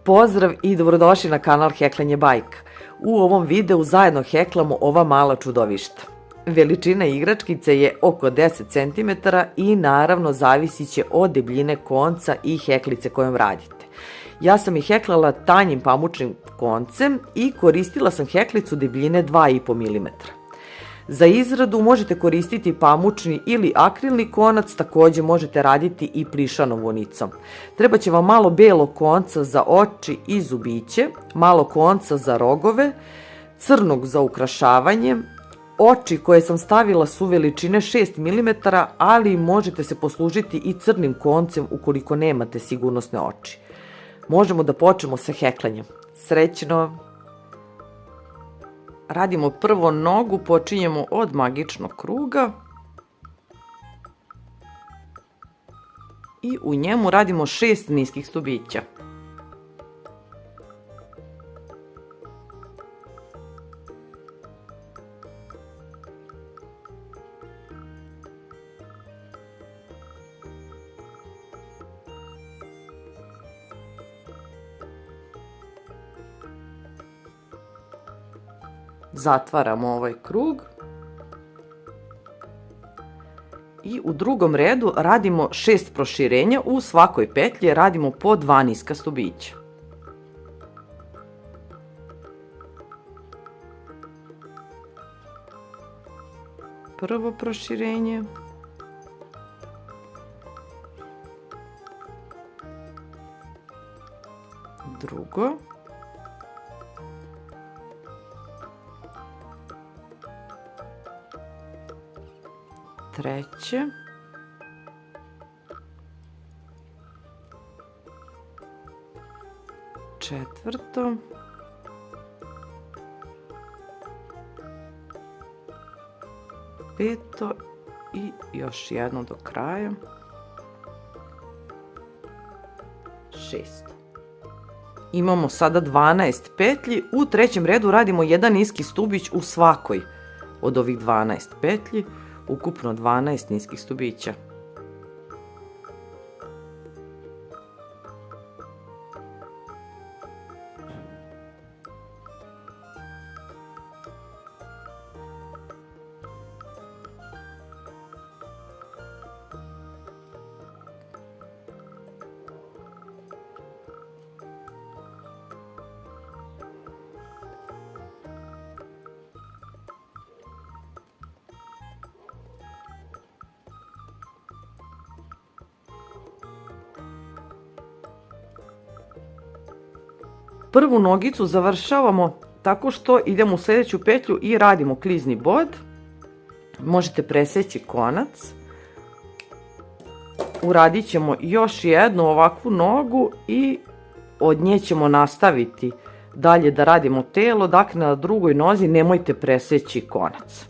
Pozdrav i dobrodošli na kanal Heklanje bajka. U ovom videu zajedno heklamo ova mala čudovišta. Veličina igračkice je oko 10 cm i naravno zavisit će od debljine konca i heklice kojom radite. Ja sam ih heklala tanjim pamučnim koncem i koristila sam heklicu debljine 2,5 mm. Za izradu možete koristiti pamučni ili akrilni konac, također možete raditi i plišanom vunicom. Treba će vam malo belog konca za oči i zubiće, malo konca za rogove, crnog za ukrašavanje. Oči koje sam stavila su veličine 6 mm, ali možete se poslužiti i crnim koncem ukoliko nemate sigurnosne oči. Možemo da počnemo sa heklanjem. Srećno! Radimo prvo nogu, počinjemo od magičnog kruga i u njemu radimo 6 niskih stubića. Zatvaramo ovaj krug i u drugom redu radimo 6 proširenja, u svakoj petlji radimo po 2 niska stubića. Prvo proširenje, drugo, treće, četvrto, peto i još jedno do kraja, šesto. Imamo sada 12 petlji, u trećem redu radimo jedan niski stubić u svakoj od ovih 12 petlji, ukupno 12 niskih stubića. Prvu nogicu završavamo tako što idemo u sljedeću petlju i radimo klizni bod. Možete preseći konac. Uradit ćemo još jednu ovakvu nogu i od nje ćemo nastaviti dalje da radimo telo. Dakle, na drugoj nozi nemojte preseći konac.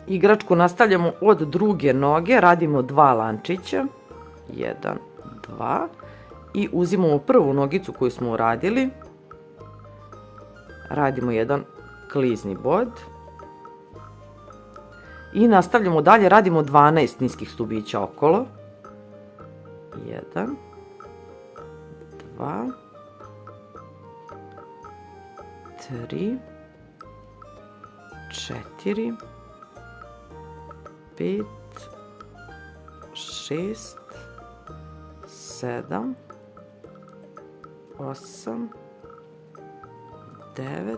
Igračku nastavljamo od druge noge, radimo 2 lančića, 1, 2 i uzimamo prvu nogicu koju smo uradili, radimo jedan klizni bod i nastavljamo dalje, radimo 12 niskih stubića okolo, 1, 2, 3, 4, 5, 6, 7, 8, 9,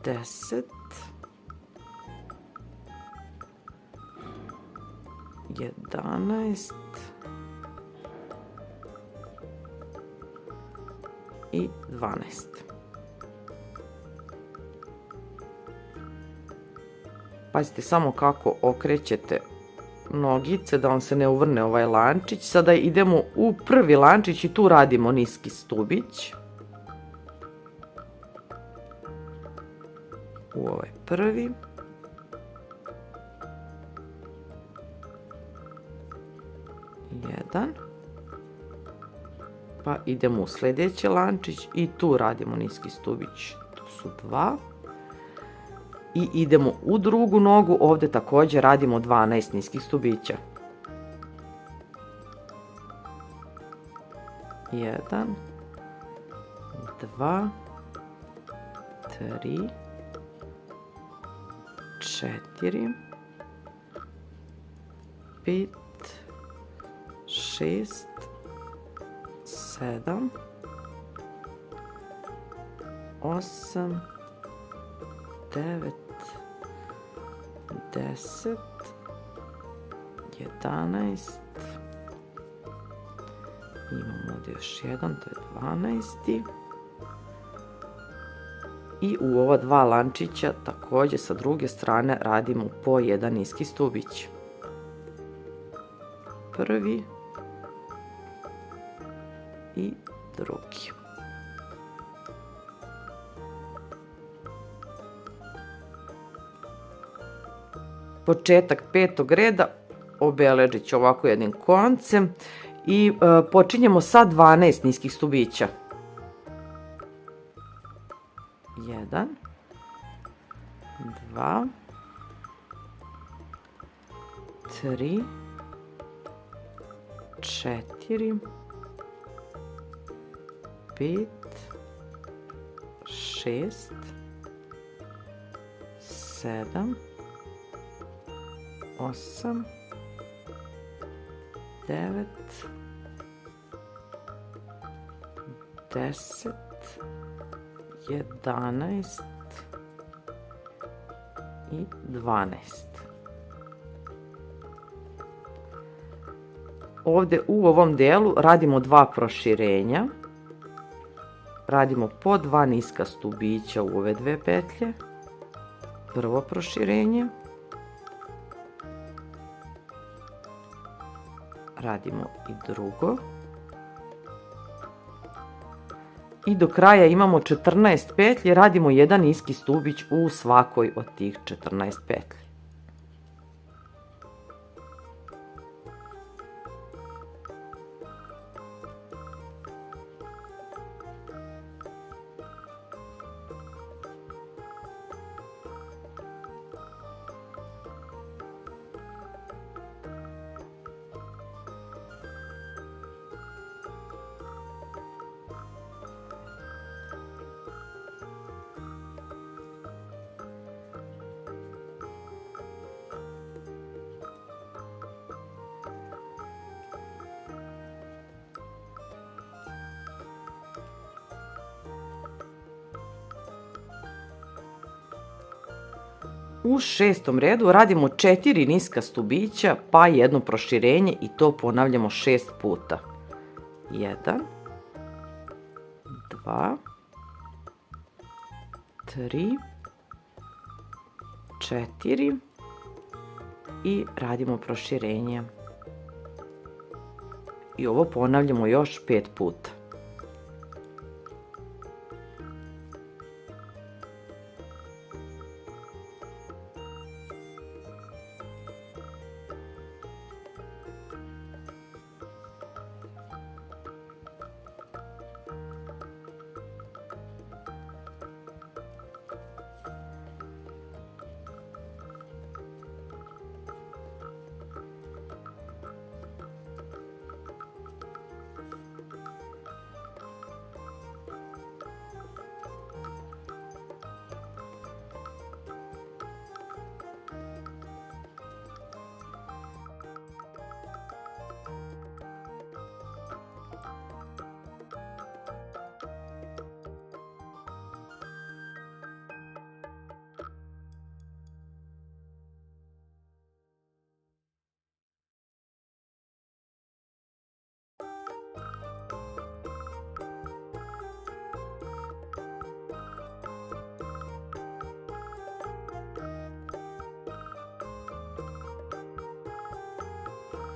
10, 11 i 12. Pazite samo kako okrećete nogice da vam se ne uvrne ovaj lančić. Sada idemo u prvi lančić i tu radimo niski stubić. U ovaj prvi. Jedan. Pa idemo u sljedeći lančić i tu radimo niski stubić. Tu su 2. I idemo u drugu nogu, ovdje također radimo 12 niskih stubića. 1, 2, 3, 4, 5, 6, 7, 8, 9, 10, 11, imamo ovdje još jedan, to je 12. I u ova dva lančića također sa druge strane radimo po jedan niski stubić. Prvi i drugi. Početak 5. reda obeležit ću ovako jednim koncem i počinjemo sa 12 niskih stubića. 1, 2, 3, 4, 5, 6, 7, 8, 9, 10, 11 i 12. Ovdje u ovom delu radimo 2 proširenja. Radimo po 2 niska stubića u ove 2 petlje. Prvo proširenje. Radimo i drugo. I do kraja imamo 14 petlji, radimo jedan niski stubić u svakoj od tih 14 petlji. U 6. redu radimo 4 niska stubića pa jedno proširenje i to ponavljamo 6 puta. 1, 2, 3, 4 i radimo proširenje. I ovo ponavljamo još 5 puta.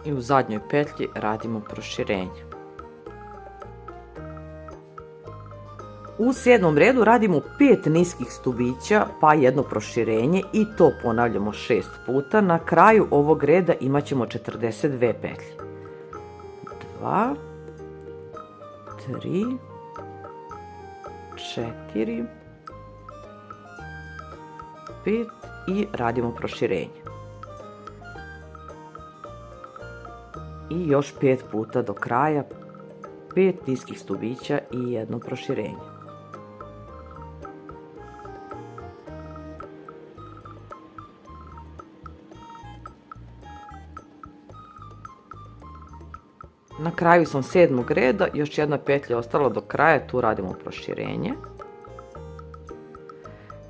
I u zadnjoj petlji radimo proširenje. U 7. redu radimo 5 niskih stubića pa jedno proširenje i to ponavljamo 6 puta. Na kraju ovog reda imat ćemo 42 petlje. 2, 3, 4, 5 i radimo proširenje. I još 5 puta do kraja, 5 niskih stubića i jedno proširenje. Na kraju sam 7. reda, još jedna petlja je ostala do kraja, tu radimo proširenje.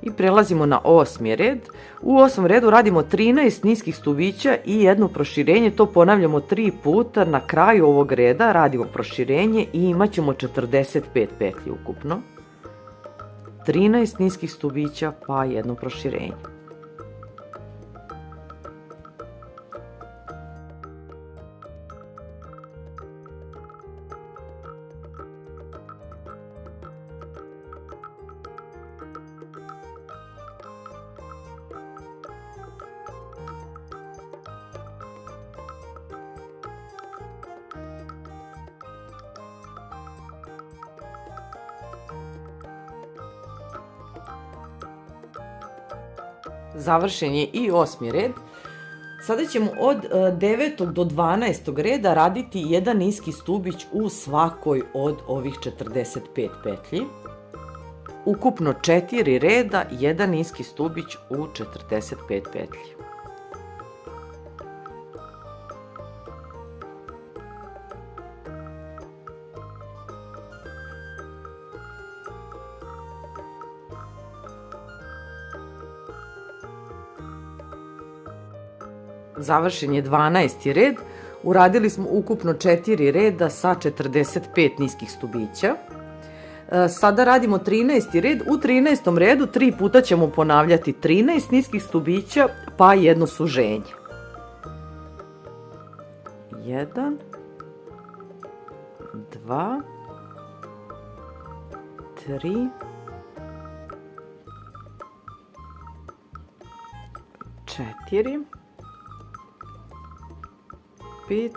I prelazimo na 8. red. U 8. redu radimo 13 niskih stubića i jedno proširenje, to ponavljamo 3 puta. Na kraju ovog reda radimo proširenje i imat ćemo 45 petlji ukupno. 13 niskih stubića pa jedno proširenje. Završen je i 8. red. Sada ćemo od 9. do 12. reda raditi jedan niski stubić u svakoj od ovih 45 petlji. Ukupno 4 reda, jedan niski stubić u 45 petlji. Završen je 12. red. Uradili smo ukupno 4 reda sa 45 niskih stubića. Sada radimo 13. red. U 13. redu 3 puta ćemo ponavljati 13 niskih stubića pa jedno suženje. 1, 2, 3, 4, 5,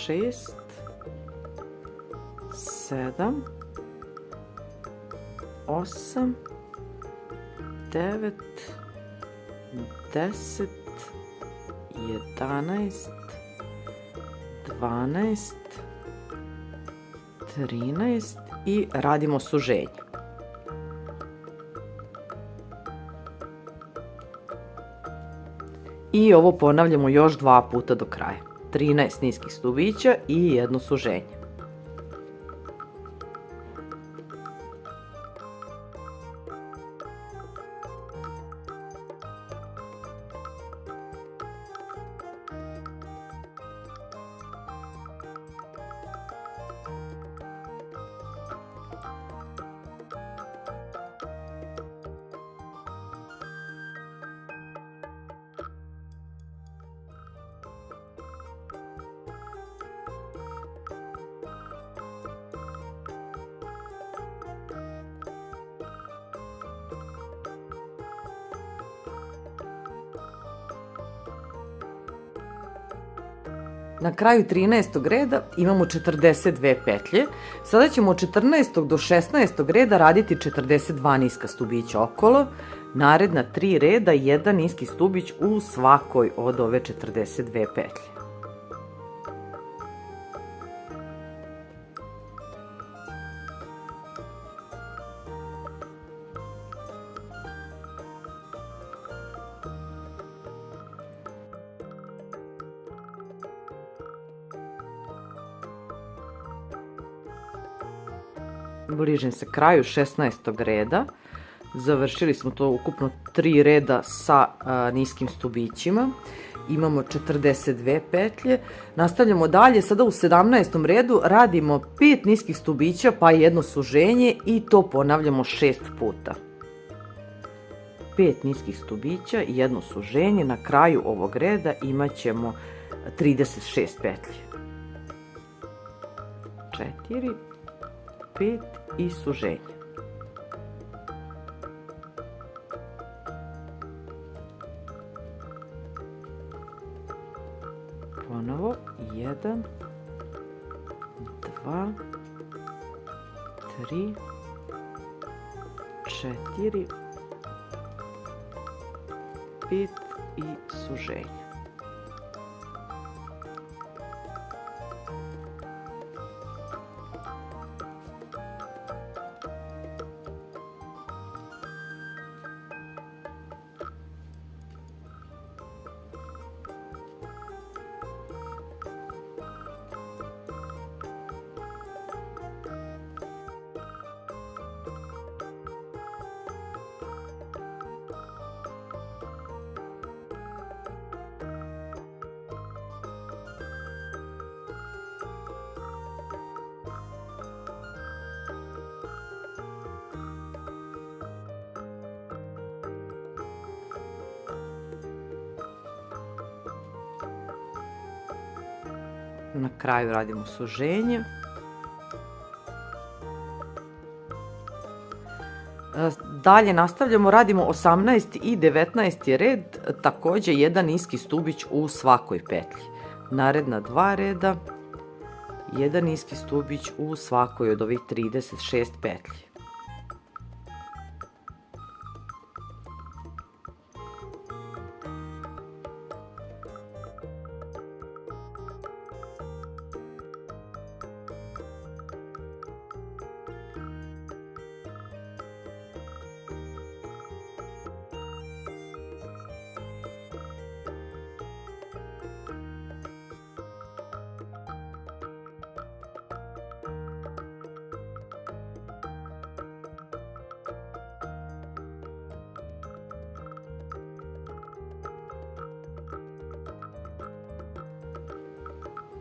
6, 7, 8, 9, 10, 11, 12, 13 i radimo suženje. I ovo ponavljamo još 2 puta do kraja. 13 niskih stubića i jedno suženje. Na kraju 13. reda imamo 42 petlje. Sada ćemo od 14. do 16. reda raditi 42 niska stubića okolo. Naredna 3 reda, jedan niski stubić u svakoj od ove 42 petlje. Bližim se kraju 16. reda. Završili smo to ukupno 3 reda sa niskim stubićima. Imamo 42 petlje. Nastavljamo dalje. Sada u 17. redu radimo 5 niskih stubića pa jedno suženje i to ponavljamo 6 puta. 5 niskih stubića i jedno suženje. Na kraju ovog reda imat ćemo 36 petlji. 4, 5 i suženje. Ponovo 1, 2, 3, 4, 5 i suženje. Na kraju radimo suženje. Dalje nastavljamo, radimo 18. i 19. red, također jedan niski stubić u svakoj petlji. Naredna 2 reda, jedan niski stubić u svakoj od ovih 36 petlji.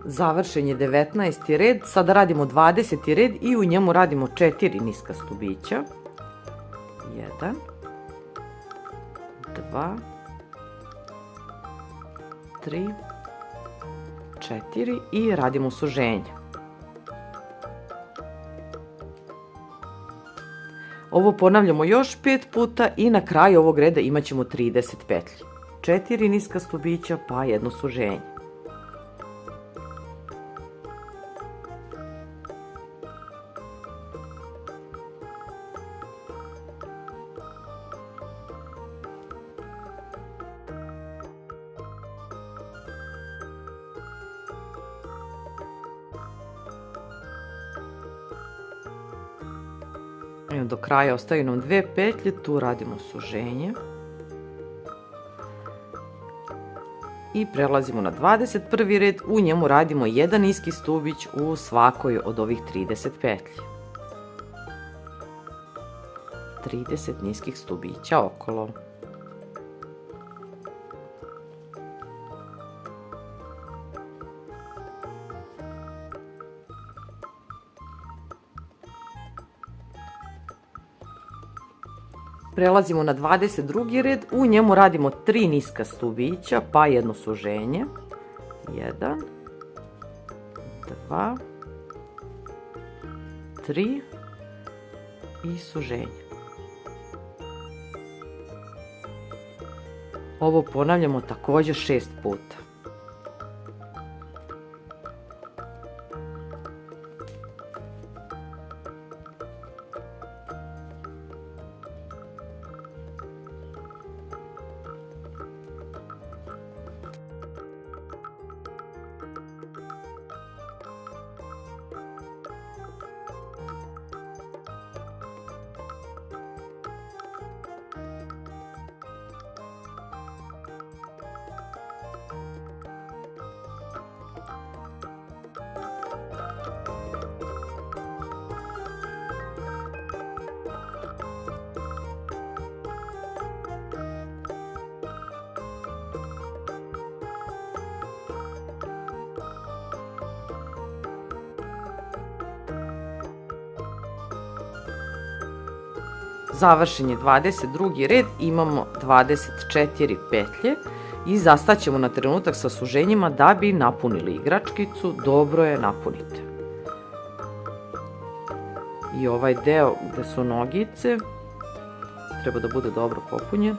Završen je 19. red, sada radimo 20. red i u njemu radimo 4 niska stubića. 1, 2, 3, 4 i radimo suženje. Ovo ponavljamo još 5 puta i na kraju ovog reda imat ćemo 30 petlji. 4 niska stubića pa jedno suženje. Do kraja ostaju nam 2 petlje, tu radimo suženje i prelazimo na 21. red, u njemu radimo jedan niski stubić u svakoj od ovih 30 petlji. 30 niskih stubića okolo. Prelazimo na 22. red, u njemu radimo 3 niska stubića pa jedno suženje. 1, 2, 3 i suženje. Ovo ponavljamo također 6 puta. Završen je 22. red, imamo 24 petlje i zastaćemo na trenutak sa suženjima da bi napunili igračkicu. Dobro je napunite. I ovaj deo gde su nogice treba da bude dobro popunjen.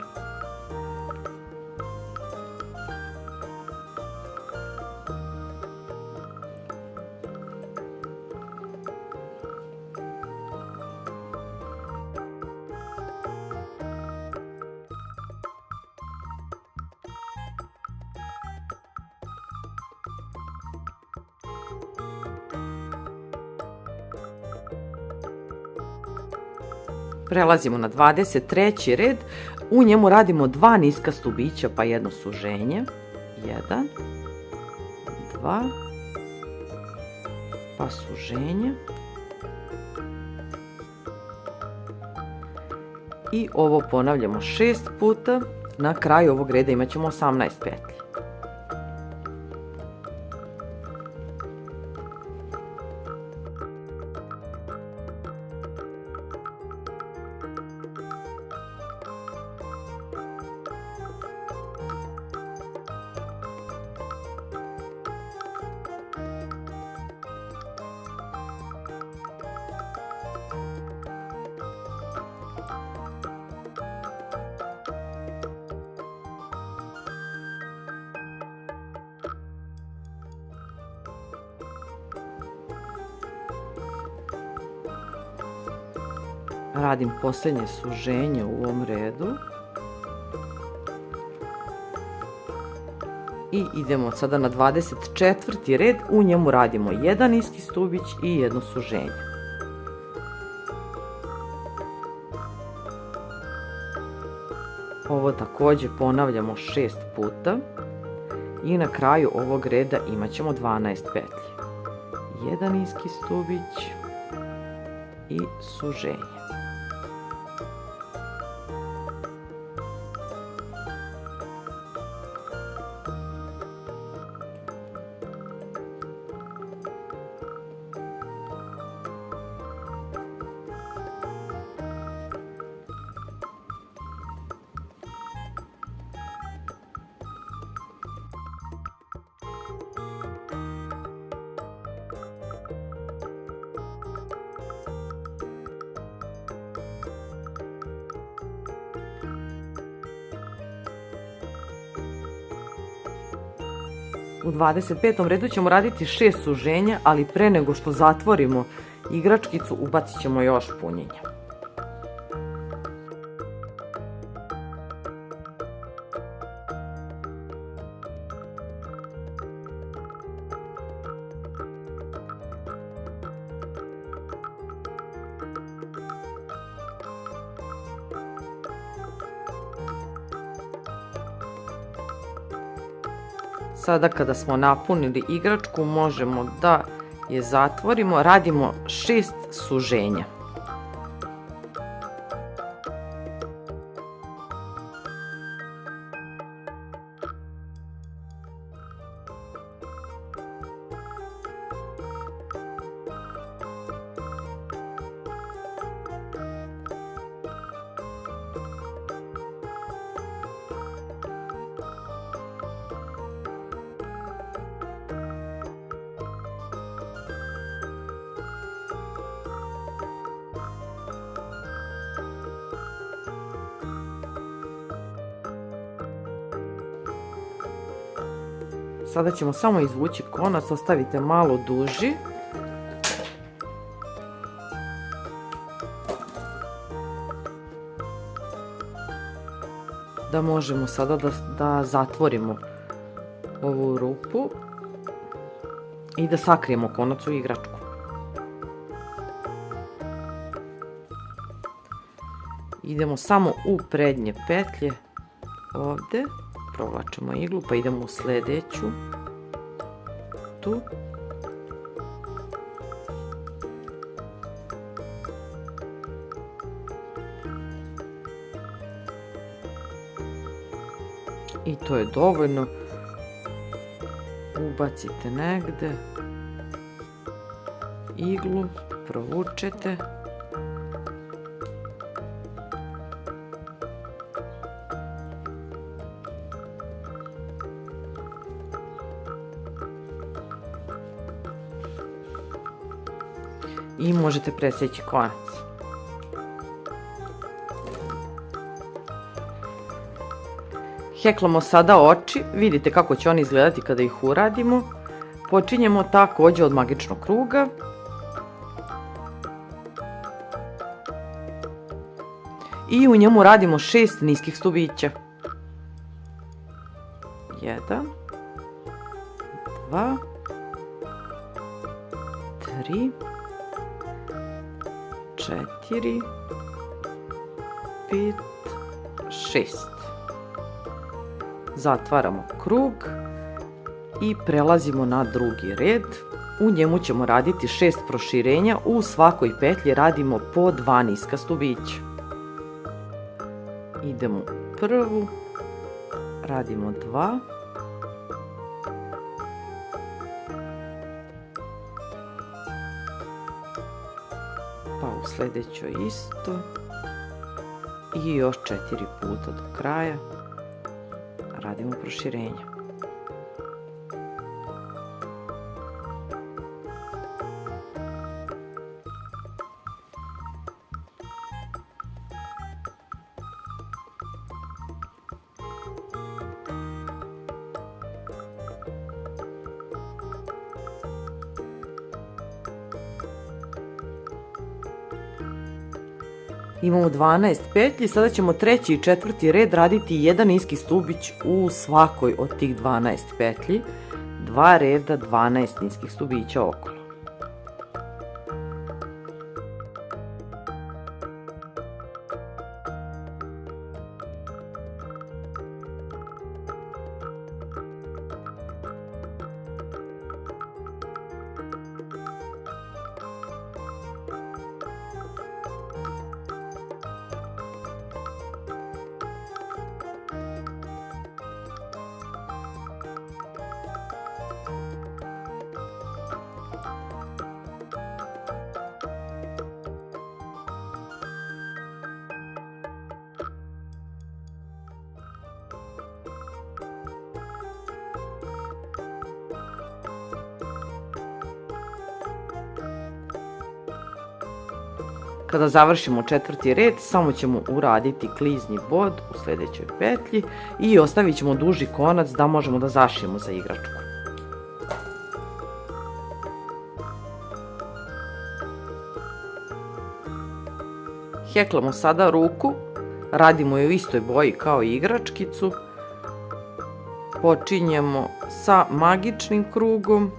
Prelazimo na 23. red, u njemu radimo 2 niska stubića pa jedno suženje, 1, 2, pa suženje i ovo ponavljamo 6 puta, na kraju ovog reda imat ćemo 18 petlji. Radim posljednje suženje u ovom redu i idemo sada na 24. red, u njemu radimo 1 niski stubić i jedno suženje. Ovo također ponavljamo 6 puta i na kraju ovog reda imat ćemo 12 petlji. 1 niski stubić i suženje. U 25. redu ćemo raditi 6 suženja, ali pre nego što zatvorimo igračkicu ubacit ćemo još punjenja. Sada kada smo napunili igračku možemo da je zatvorimo, radimo 6 suženja. Sada ćemo samo izvući konac, ostavite malo duži. Da možemo sada da zatvorimo ovu rupu i da sakrijemo konac u igračku. Idemo samo u prednje petlje ovdje. Provlačimo iglu pa idemo u sljedeću, tu. I to je dovoljno. Ubacite negde iglu, provučete. i možete preseći konac. Heklamo sada oči, vidite kako će oni izgledati kada ih uradimo. Počinjemo također od magičnog kruga. I u njemu radimo 6 niskih stubića. 1, 2, 3, 4, 5, 6. Zatvaramo krug i prelazimo na drugi red. U njemu ćemo raditi 6 proširenja, u svakoj petlji radimo po 2 niska stubića. Idemo u prvu, radimo 2, pa u sljedećoj isto i još 4 puta do kraja radimo proširenja. Imamo 12 petlji, sada ćemo treći i četvrti red raditi jedan niski stubić u svakoj od tih 12 petlji. 2 reda 12 niskih stubića okolo. Kada završimo četvrti red, samo ćemo uraditi klizni bod u sljedećoj petlji i ostavit ćemo duži konac da možemo da zašijemo za igračku. Heklamo sada ruku, radimo je u istoj boji kao i igračkicu. Počinjemo sa magičnim krugom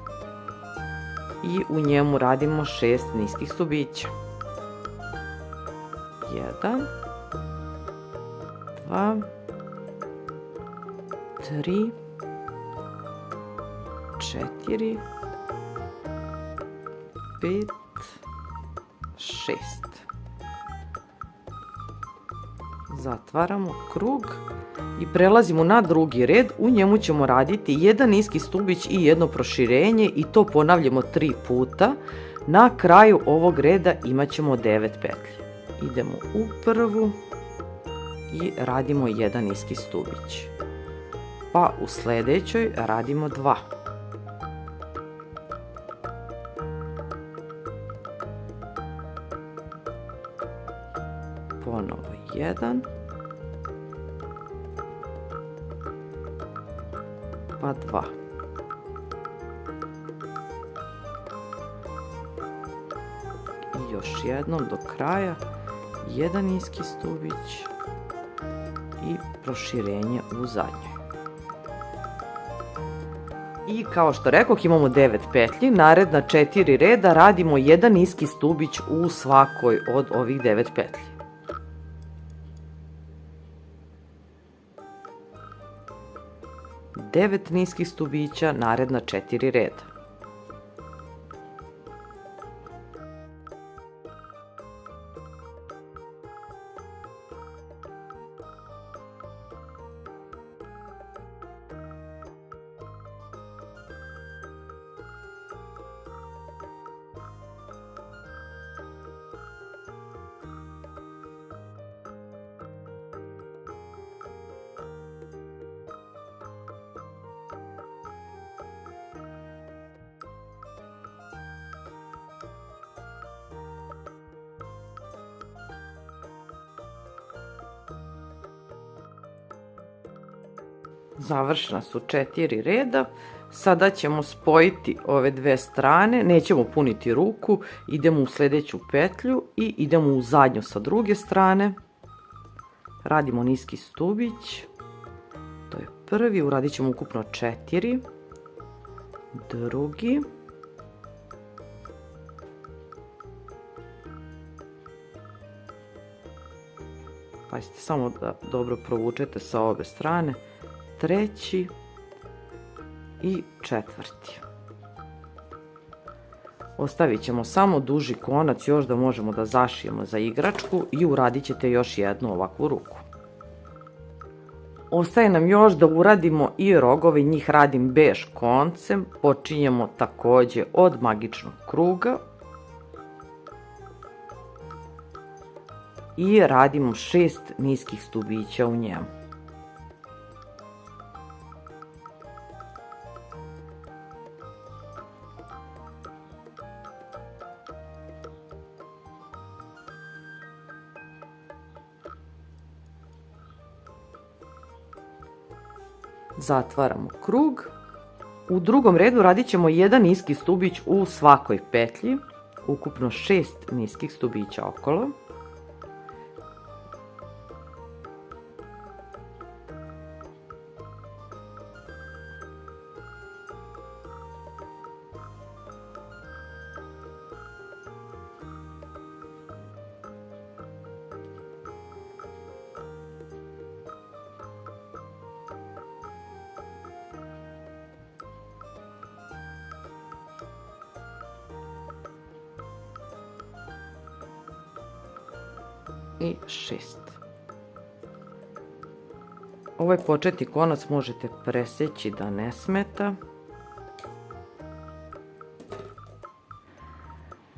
i u njemu radimo 6 niskih stubića. 1, 2, 3, 4, 5, 6. Zatvaramo krug i prelazimo na drugi red. U njemu ćemo raditi jedan niski stubić i jedno proširenje i to ponavljamo 3 puta. Na kraju ovog reda imat ćemo 9 petlji. Idemo u prvu i radimo jedan niski stubić. Pa u sljedećoj radimo 2. Ponovo 1. Pa 2. I još jednom do kraja. Jedan niski stubić i proširenje u zadnjoj. I kao što rekoh, imamo 9 petlji, naredna 4 reda radimo jedan niski stubić u svakoj od ovih 9 petlji. Devet niskih stubića, naredna 4 reda. Završena su 4 reda. Sada ćemo spojiti ove dve strane, nećemo puniti ruku, idemo u sljedeću petlju i idemo u zadnju sa druge strane. Radimo niski stubić, to je prvi, uradit ćemo ukupno 4, drugi, pazite samo da dobro provučete sa obe strane, treći i četvrti. Ostavit ćemo samo duži konac još da možemo da zašijemo za igračku i uradit ćete još jednu ovakvu ruku. Ostaje nam još da uradimo i rogove, njih radim bež koncem, počinjemo također od magičnog kruga i radimo 6 niskih stubića u njemu. Zatvaramo krug. U drugom redu radit ćemo jedan niski stubić u svakoj petlji, ukupno 6 niskih stubića okolo. I 6. Ovaj početni konac možete preseći da ne smeta.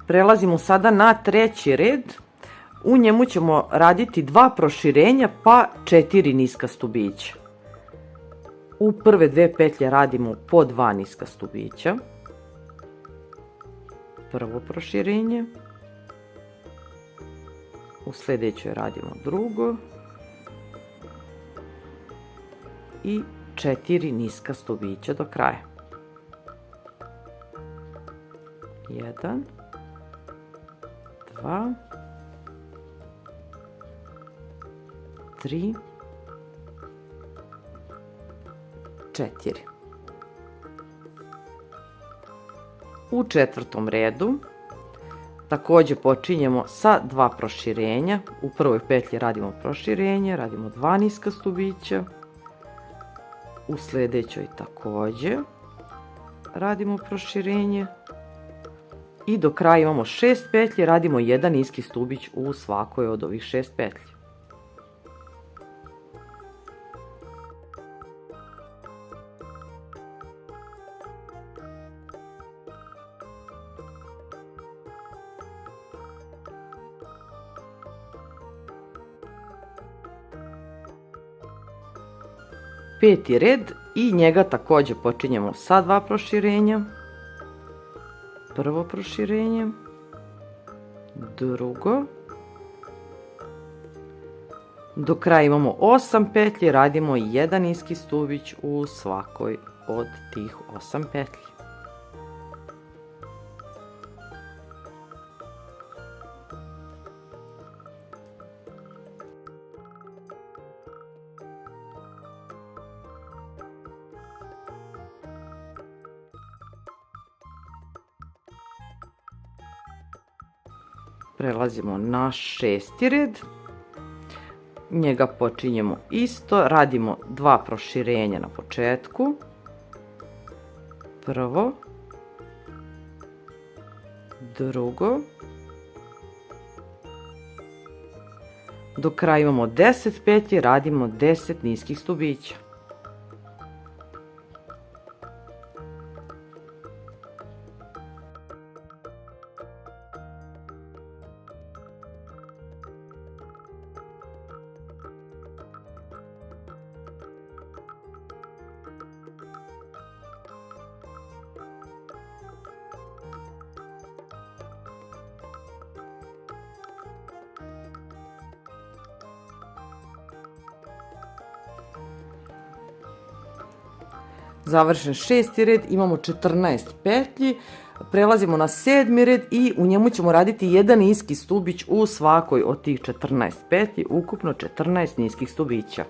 Prelazimo sada na treći red. U njemu ćemo raditi 2 proširenja pa 4 niska stubića. U prve dve petlje radimo po 2 niska stubića. Prvo proširenje. U sljedećoj radimo drugo i 4 niska stubića do kraja. 1, 2, 3, 4. U četvrtom redu također počinjemo sa 2 proširenja. U prvoj petlji radimo proširenje, radimo 2 niska stubića. U sljedećoj također radimo proširenje. I do kraja imamo 6 petlji, radimo 1 niski stubić u svakoj od ovih 6 petlji. Peti red i njega također počinjemo sa 2 proširenja. Prvo proširenje, drugo. Do kraja imamo 8 petlji, radimo 1 niski stubić u svakoj od tih 8 petlji. Prelazimo na 6. red. Njega počinjemo isto, radimo 2 proširenja na početku. Prvo, drugo. Do kraja imamo 10 petlji, radimo 10 niskih stubića. Završen 6. red, imamo 14 petlji, prelazimo na 7. red i u njemu ćemo raditi jedan niski stubić u svakoj od tih 14 petlji, ukupno 14 niskih stubića.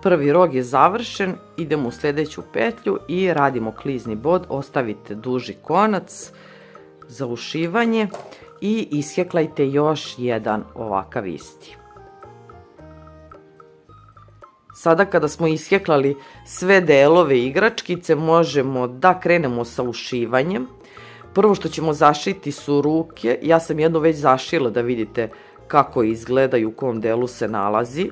Prvi rog je završen, idemo u sljedeću petlju i radimo klizni bod, ostavite duži konac za ušivanje i isheklajte još jedan ovakav isti. Sada kada smo isheklali sve delove igračkice, možemo da krenemo sa ušivanjem. Prvo što ćemo zašiti su ruke, ja sam jedno već zašila da vidite kako izgleda i u kom delu se nalazi.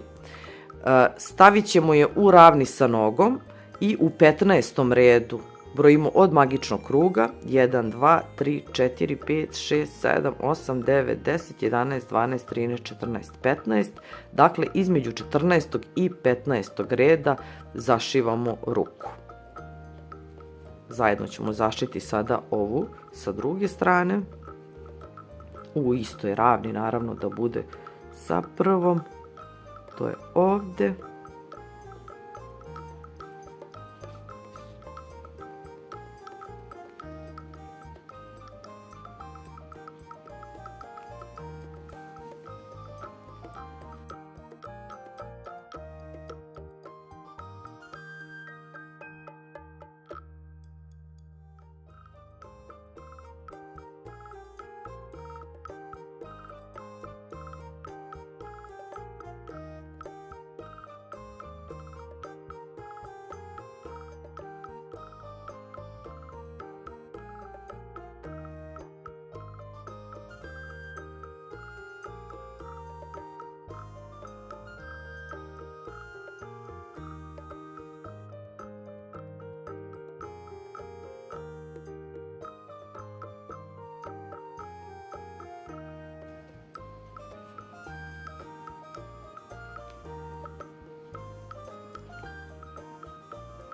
Stavit ćemo je u ravni sa nogom i u 15. redu brojimo od magičnog kruga 1, 2, 3, 4, 5, 6, 7, 8, 9, 10, 11, 12, 13, 14, 15. Dakle, između 14. i 15. reda zašivamo ruku. Zajedno ćemo zašiti sada ovu sa druge strane. U istoj ravni, naravno, da bude sa prvom. To je ovdje.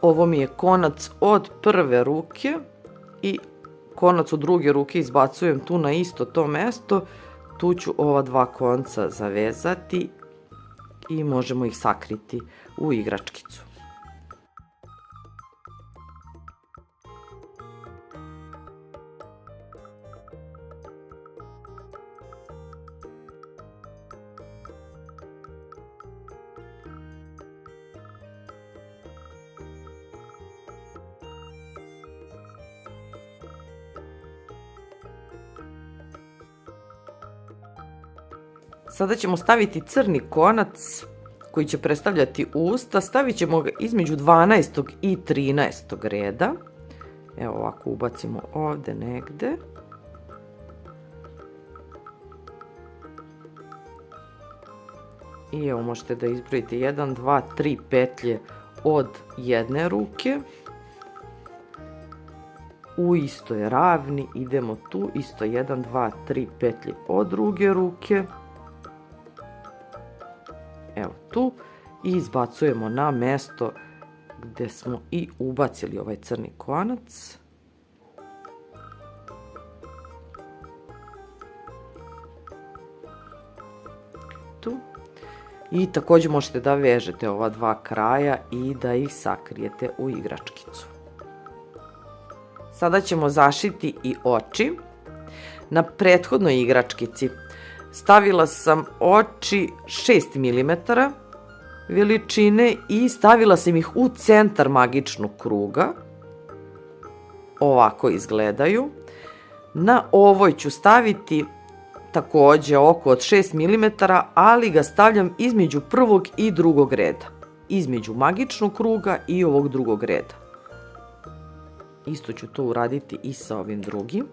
Ovo mi je konac od prve ruke i konac od druge ruke izbacujem tu na isto to mesto. Tu ću ova dva konca zavezati i možemo ih sakriti u igračkicu. Sada ćemo staviti crni konac koji će predstavljati usta. Stavit ćemo ga između 12. i 13. reda. Evo ovako ubacimo ovdje negdje. I evo možete da izbrojite 1, 2, 3 petlje od jedne ruke. U istoj ravni idemo tu isto 1, 2, 3 petlje od druge ruke. Evo tu i izbacujemo na mesto gdje smo i ubacili ovaj crni konac. Tu. I također možete da vežete ova dva kraja i da ih sakrijete u igračkicu. Sada ćemo zašiti i oči. Na prethodnoj igračkici stavila sam oči 6 mm veličine i stavila sam ih u centar magičnog kruga. Ovako izgledaju. Na ovoj ću staviti također oko od 6 mm, ali ga stavljam između prvog i drugog reda. Između magičnog kruga i ovog drugog reda. Isto ću to uraditi i sa ovim drugim.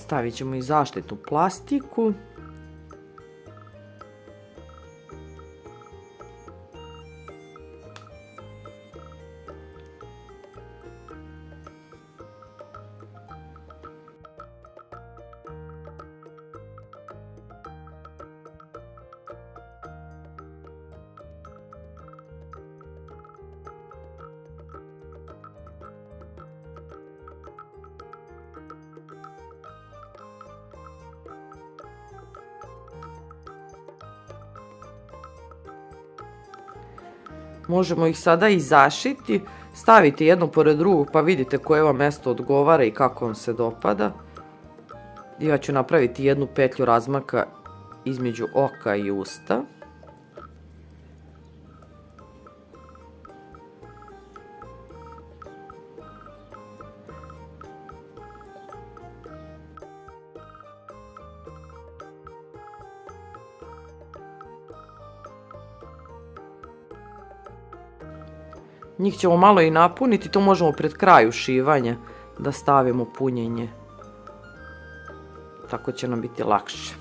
Stavit ćemo i zaštitnu plastiku. Možemo ih sada i zašiti, stavite jedno pored drugog pa vidite koje vam mesto odgovara i kako vam se dopada. Ja ću napraviti jednu petlju razmaka između oka i usta. Njih ćemo malo i napuniti, to možemo pred kraj ušivanja da stavimo punjenje. Tako će nam biti lakše.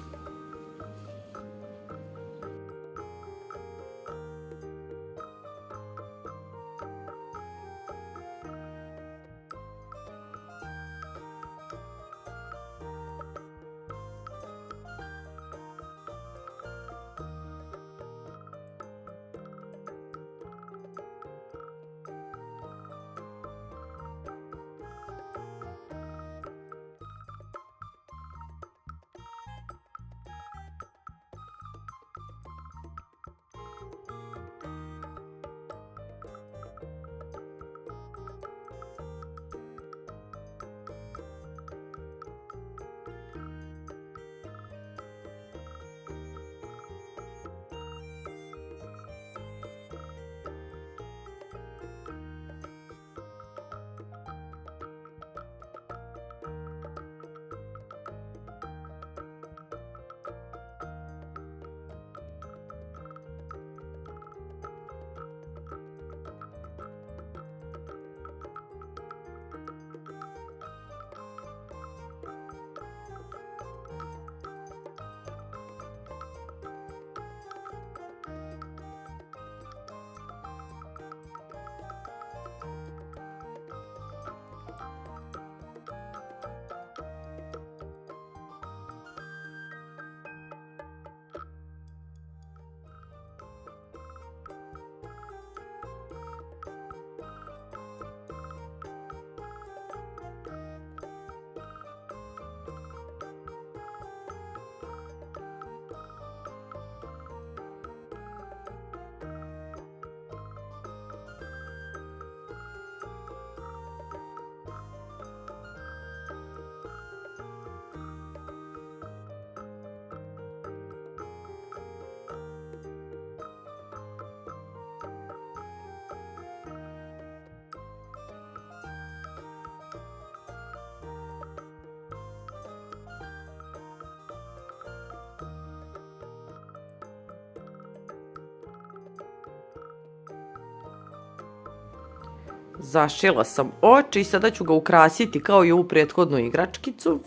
Zašila sam oči i sada ću ga ukrasiti kao i ovu prethodnu igračkicu.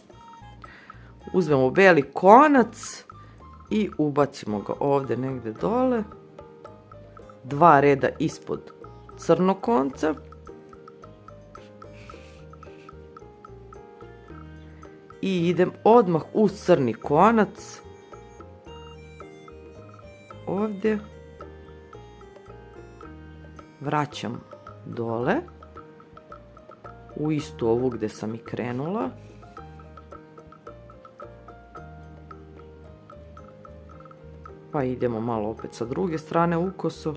Uzmemo beli konac i ubacimo ga ovdje negdje dole. 2 reda ispod crnog konca. I idem odmah uz crni konac. Ovdje. Vraćam dole. U istu ovu gdje sam i krenula. Pa idemo malo opet sa druge strane ukoso.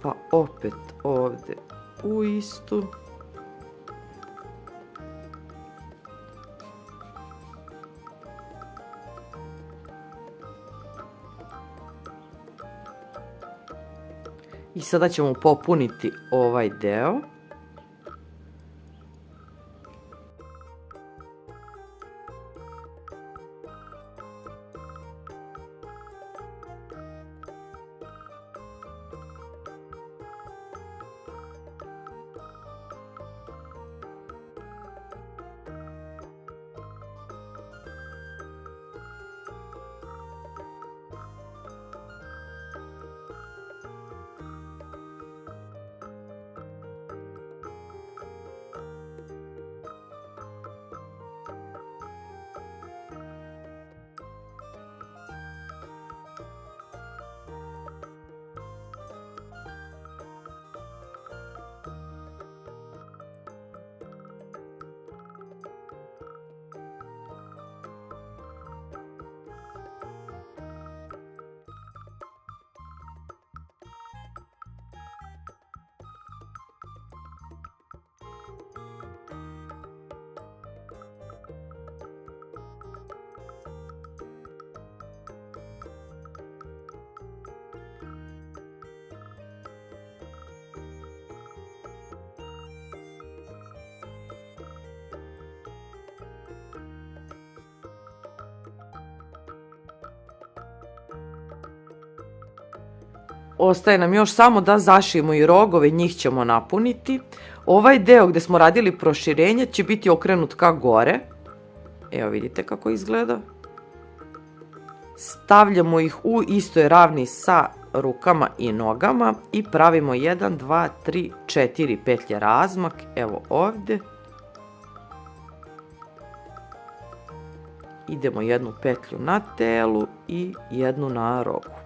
Pa opet ovdje u istu. I sada ćemo popuniti ovaj deo. ostaje nam još samo da zašijemo i rogove, njih ćemo napuniti. Ovaj deo gde smo radili proširenje će biti okrenut ka gore. Evo vidite kako izgleda. Stavljamo ih u istoj ravni sa rukama i nogama i pravimo 1, 2, 3, 4 petlje razmak. Evo ovdje. Idemo jednu petlju na telu i jednu na rogu.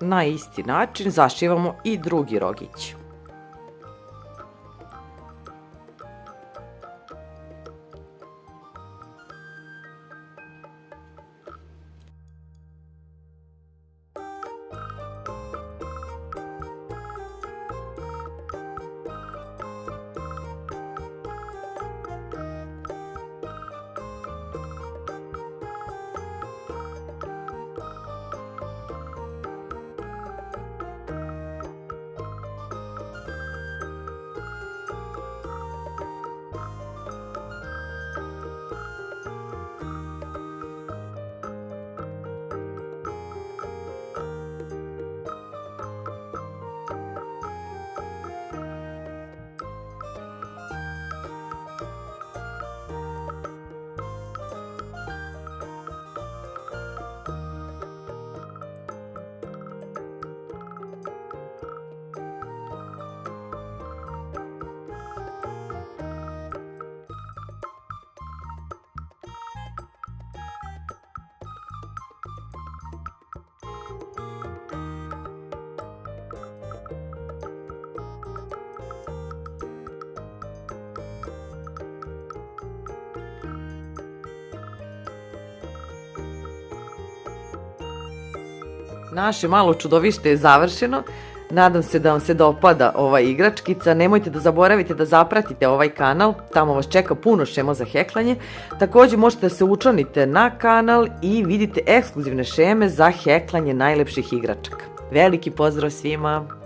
Na isti način zašivamo i drugi rogić. Naše malo čudovište je završeno. Nadam se da vam se dopada ova igračkica. Nemojte da zaboravite da zapratite ovaj kanal, tamo vas čeka puno šema za heklanje. Također možete da se učlanite na kanal i vidite ekskluzivne šeme za heklanje najlepših igračaka. Veliki pozdrav svima!